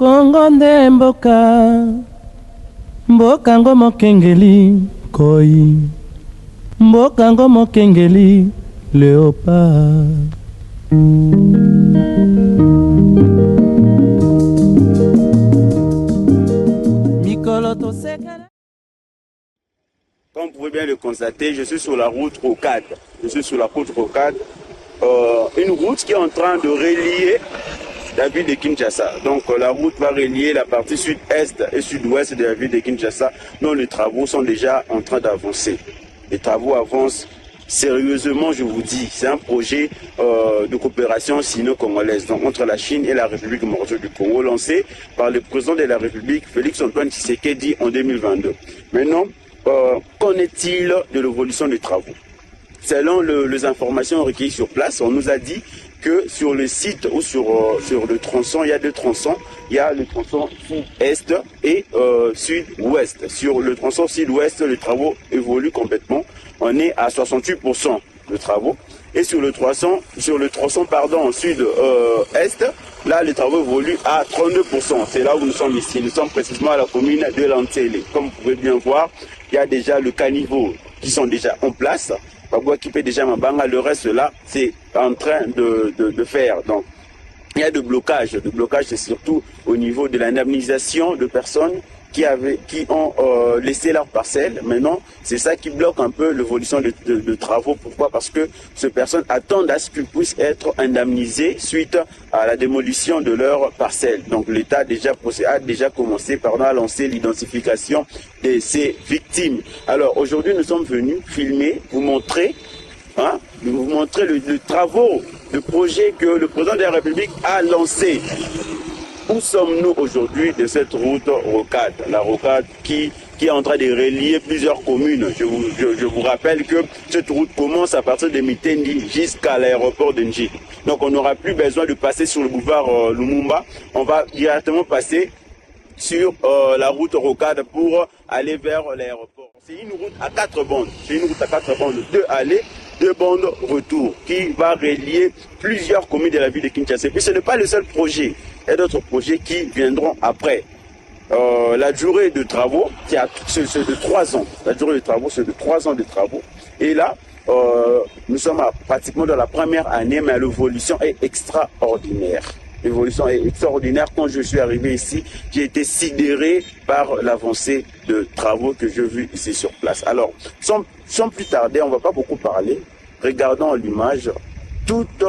Kongo nde mboka, mboka ngo mokengeli koi, mboka ngo mokengeli léopard. Comme vous pouvez bien le constater, je suis sur la route Rocade. Je suis sur la route Rocade, une route qui est en train de relier la ville de Kinshasa. Donc la route va relier la partie sud-est et sud-ouest de la ville de Kinshasa, dont les travaux sont déjà en train d'avancer. Les travaux avancent sérieusement, je vous dis. C'est un projet de coopération sino-congolaise, donc entre la Chine et la République démocratique du Congo, lancé par le président de la République, Félix-Antoine Tshisekedi, en 2022. Maintenant, qu'en est-il de l'évolution des travaux? Selon les informations recueillies sur place, on nous a dit que sur le site ou sur le tronçon, il y a deux tronçons. Il y a le tronçon sud-est et sud-ouest. Sur le tronçon sud-ouest, les travaux évoluent complètement. On est à 68% de travaux. Et sur le tronçon sud-est, là, les travaux évoluent à 32%. C'est là où nous sommes ici. Nous sommes précisément à la commune de Lantélé. Comme vous pouvez bien voir, il y a déjà le caniveau qui sont déjà en place. Le reste là, c'est en train de faire. Donc, il y a de blocage. Le blocage, c'est surtout au niveau de l'indemnisation de personnes qui ont laissé leur parcelle. Maintenant, c'est ça qui bloque un peu l'évolution de travaux. Pourquoi? Parce que ces personnes attendent à ce qu'ils puissent être indemnisés suite à la démolition de leur parcelle. Donc l'État a déjà commencé à lancer l'identification de ces victimes. Alors aujourd'hui, nous sommes venus filmer, vous montrer le travaux, le projet que le président de la République a lancé. Où sommes-nous aujourd'hui de cette route Rocade? La Rocade qui est en train de relier plusieurs communes. Je vous rappelle que cette route commence à partir de Mitendi jusqu'à l'aéroport de Njili. Donc on n'aura plus besoin de passer sur le boulevard Lumumba. On va directement passer sur la route Rocade pour aller vers l'aéroport. C'est une route à 4 bandes. C'est une route à 4 bandes, 2 allées, 2 bandes retour, qui va relier plusieurs communes de la ville de Kinshasa. Et puis ce n'est pas le seul projet. Il y a d'autres projets qui viendront après. La durée de travaux, c'est de 3 ans. La durée de travaux, c'est de 3 ans de travaux. Et là, nous sommes pratiquement dans la première année, mais l'évolution est extraordinaire. L'évolution est extraordinaire. Quand je suis arrivé ici, j'ai été sidéré par l'avancée de travaux que j'ai vu ici sur place. Alors, sans plus tarder, on ne va pas beaucoup parler. Regardons l'image. Toute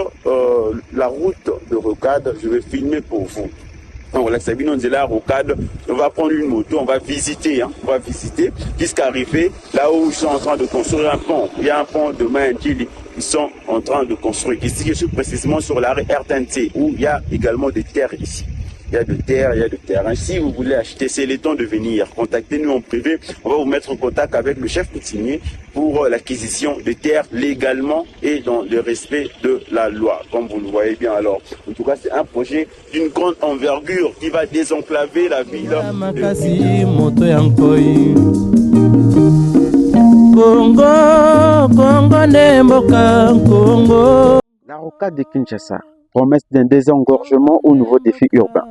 la route de Rocade, je vais filmer pour vous. Donc là, Sabine, on dit là, Rocade, on va prendre une moto, on va visiter, jusqu'à arriver là où ils sont en train de construire un pont. Il y a un pont de Maindili, ils sont en train de construire. Ici, je suis précisément sur l'arrêt RTNT, où il y a également des terres ici. Il y a de terre, il y a de terrain. Si vous voulez acheter, c'est le temps de venir. Contactez-nous en privé. On va vous mettre en contact avec le chef coutumier pour l'acquisition de terres légalement et dans le respect de la loi. Comme vous le voyez bien alors. En tout cas, c'est un projet d'une grande envergure qui va désenclaver la ville. La rocade de Kinshasa, promesse d'un désengorgement aux nouveaux défis urbains.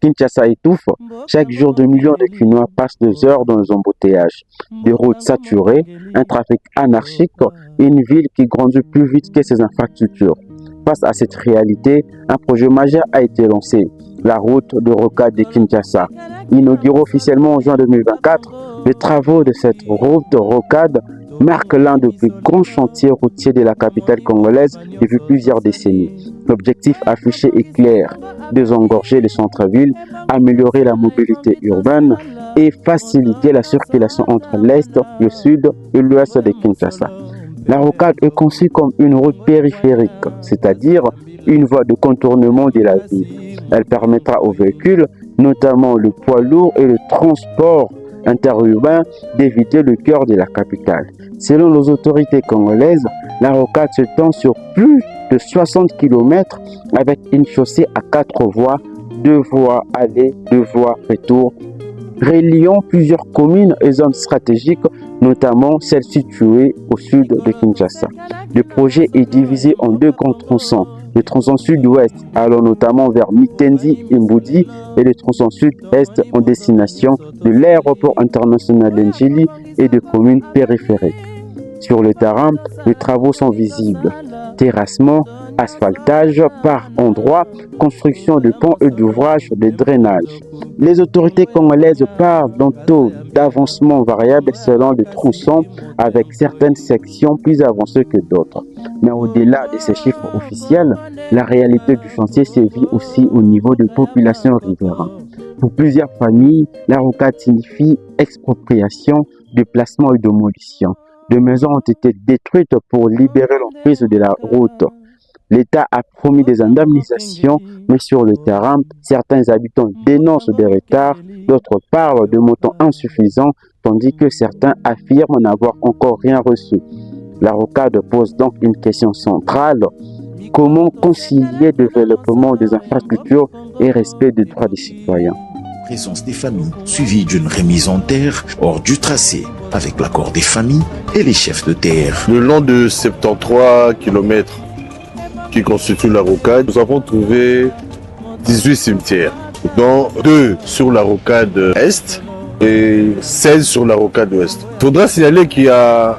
Kinshasa étouffe. Chaque jour, 2 millions de Kinois passent 2 heures dans les embouteillages. Des routes saturées, un trafic anarchique et une ville qui grandit plus vite que ses infrastructures. Face à cette réalité, un projet majeur a été lancé, la route de Rocade de Kinshasa. Inaugurée officiellement en juin 2024, les travaux de cette route de Rocade marquent l'un des plus grands chantiers routiers de la capitale congolaise depuis plusieurs décennies. L'objectif affiché est clair, désengorger les centres-villes, améliorer la mobilité urbaine et faciliter la circulation entre l'Est, le Sud et l'Ouest de Kinshasa. La rocade est conçue comme une route périphérique, c'est-à-dire une voie de contournement de la ville. Elle permettra aux véhicules, notamment le poids lourd et le transport interurbain, d'éviter le cœur de la capitale. Selon les autorités congolaises, la rocade s'étend sur plus de 60 km avec une chaussée à 4 voies, 2 voies aller, 2 voies retour, reliant plusieurs communes et zones stratégiques, notamment celles situées au sud de Kinshasa. Le projet est divisé en 2 grands tronçons, Le tronçon sud-ouest allant notamment vers Mitendi et Mboudi et le tronçon sud-est en destination de l'aéroport international d'Ndjili et de communes périphériques. Sur le terrain, les travaux sont visibles. Terrassement, asphaltage par endroits, construction de ponts et d'ouvrages de drainage. Les autorités congolaises parlent d'un taux d'avancement variable selon les tronçons avec certaines sections plus avancées que d'autres. Mais au-delà de ces chiffres officiels, la réalité du chantier sévit aussi au niveau de populations riveraines. Pour plusieurs familles, la rocade signifie expropriation, déplacement et démolition. Des maisons ont été détruites pour libérer l'emprise de la route. L'État a promis des indemnisations, mais sur le terrain, certains habitants dénoncent des retards, d'autres parlent de montants insuffisants, tandis que certains affirment n'avoir encore rien reçu. La rocade pose donc une question centrale. Comment concilier développement des infrastructures et respect des droits des citoyens? Présence des familles, suivie d'une remise en terre hors du tracé, avec l'accord des familles et les chefs de terre. Le long de 73 km qui constituent la rocade, nous avons trouvé 18 cimetières, dont 2 sur la rocade est et 16 sur la rocade ouest. Il faudra signaler qu'il y a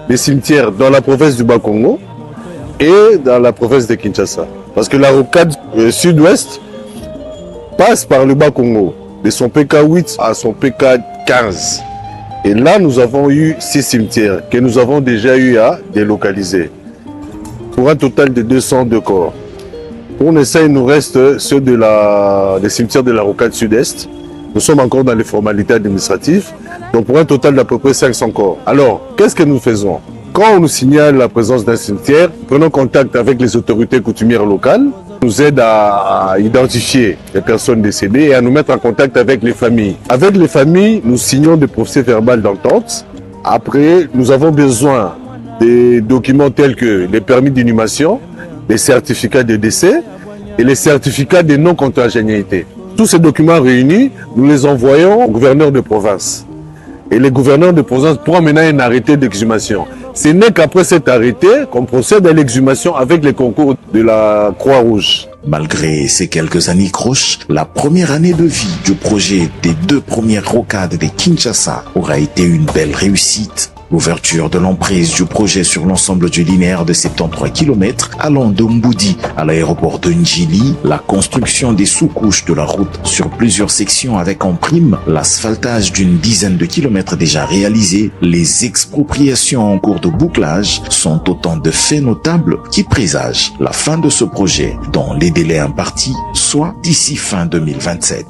des cimetières dans la province du Bas-Congo et dans la province de Kinshasa. Parce que la rocade sud-ouest passe par le Bas-Congo, de son PK8 à son PK15. Et là, nous avons eu 6 cimetières que nous avons déjà eu à délocaliser, pour un total de 202 corps. Pour l'instant, il nous reste ceux des cimetières de la rocade sud-est. Nous sommes encore dans les formalités administratives, donc pour un total d'à peu près 500 corps. Alors, qu'est-ce que nous faisons? Quand on nous signale la présence d'un cimetière, prenons contact avec les autorités coutumières locales, nous aident à identifier les personnes décédées et à nous mettre en contact avec les familles. Avec les familles, nous signons des procès verbales d'entente. Après, nous avons besoin des documents tels que les permis d'inhumation, les certificats de décès et les certificats de non-contagiosité. Tous ces documents réunis, nous les envoyons au gouverneur de province. Et les gouverneurs de province pourront mener un arrêté d'exhumation. Ce n'est qu'après cet arrêté qu'on procède à l'exhumation avec les concours de la Croix-Rouge. Malgré ces quelques anicroches, la première année de vie du projet des 2 premières rocades de Kinshasa aura été une belle réussite. L'ouverture de l'emprise du projet sur l'ensemble du linéaire de 73 km allant de Mboudi à l'aéroport de Ndjili, la construction des sous-couches de la route sur plusieurs sections avec en prime l'asphaltage d'une dizaine de kilomètres déjà réalisés, les expropriations en cours de bouclage sont autant de faits notables qui présagent la fin de ce projet dans les délais impartis, soit d'ici fin 2027.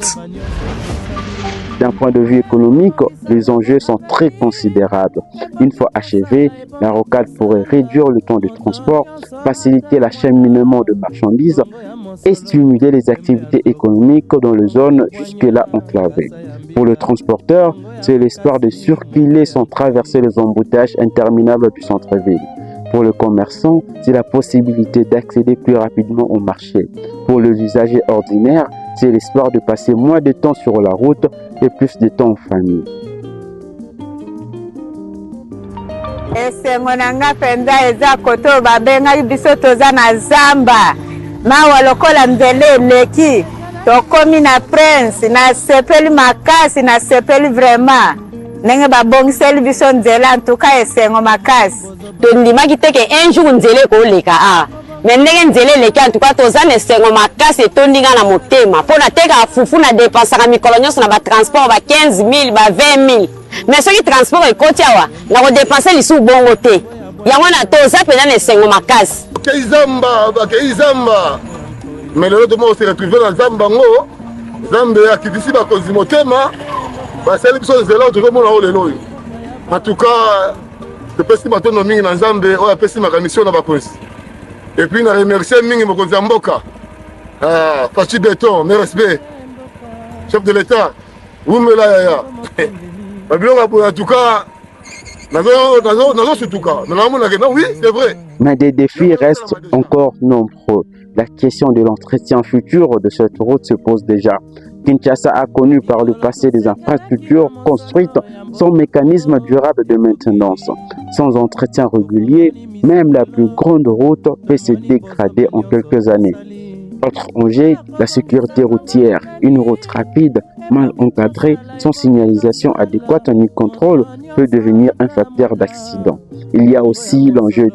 D'un point de vue économique, les enjeux sont très considérables. Une fois achevée, la rocade pourrait réduire le temps de transport, faciliter l'acheminement de marchandises et stimuler les activités économiques dans les zones jusque-là enclavées. Pour le transporteur, c'est l'espoir de circuler sans traverser les embouteillages interminables du centre-ville. Pour le commerçant, c'est la possibilité d'accéder plus rapidement au marché. Pour le usager ordinaire, c'est l'espoir de passer moins de temps sur la route et plus de temps en famille. Esengo nanga penda eza koto babenga biso toza na zamba mawa lokola nzele leki tokomi na prince na sepeli makasi na sepeli vraiment ndenge babongiseli biso nzela ntuka esengo makasi tondimaki teke un jour nzele koleka a mais ndenge nzele eleki antuka toza na esengo makasi etondinga na motema mpo nateka fufu na dépensaka mikolo nyonso na batransport ba 15 000 ba 20 000 mais soki transport ekoti awa na kodepanse lisusu bongo te yango na toza mpenza na esengo makasi bakei zamba mais lelo tomo se retrouve na zamba ngo zambe akitisi bakonzi motema basali biso nzela tokomona oyo lelo oyo en tout cas topesi matondo mingi na nzambe oyo apesi makamissio na bakonzi et puis na remercie mingi mokonzi ya mboka Fachi Beton, mes respects chef de l'état umela yaya babilonga en tout cas oui, c'est vrai. Mais des défis restent encore nombreux. La question de l'entretien futur de cette route se pose déjà. Kinshasa a connu par le passé des infrastructures construites sans mécanisme durable de maintenance. Sans entretien régulier, même la plus grande route peut se dégrader en quelques années. Autre enjeu, la sécurité routière. Une route rapide, mal encadrée, sans signalisation adéquate ni contrôle, peut devenir un facteur d'accident. Il y a aussi l'enjeu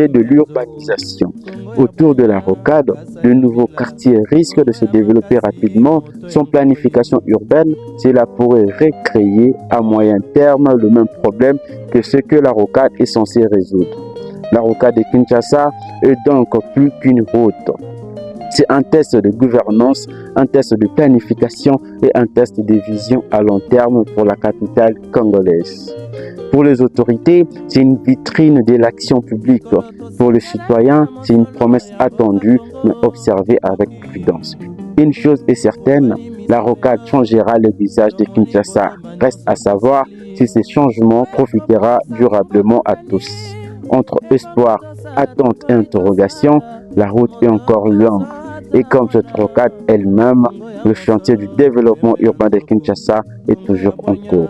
de l'urbanisation. Autour de la rocade, de nouveaux quartiers risquent de se développer rapidement. Sans planification urbaine, cela pourrait recréer à moyen terme le même problème que ce que la rocade est censée résoudre. La rocade de Kinshasa est donc plus qu'une route. C'est un test de gouvernance, un test de planification et un test de vision à long terme pour la capitale congolaise. Pour les autorités, c'est une vitrine de l'action publique. Pour les citoyens, c'est une promesse attendue mais observée avec prudence. Une chose est certaine, la rocade changera le visage de Kinshasa. Reste à savoir si ce changement profitera durablement à tous. Entre espoir, attente et interrogation, la route est encore longue. Et comme cette rocade elle-même, le chantier du développement urbain de Kinshasa est toujours en cours.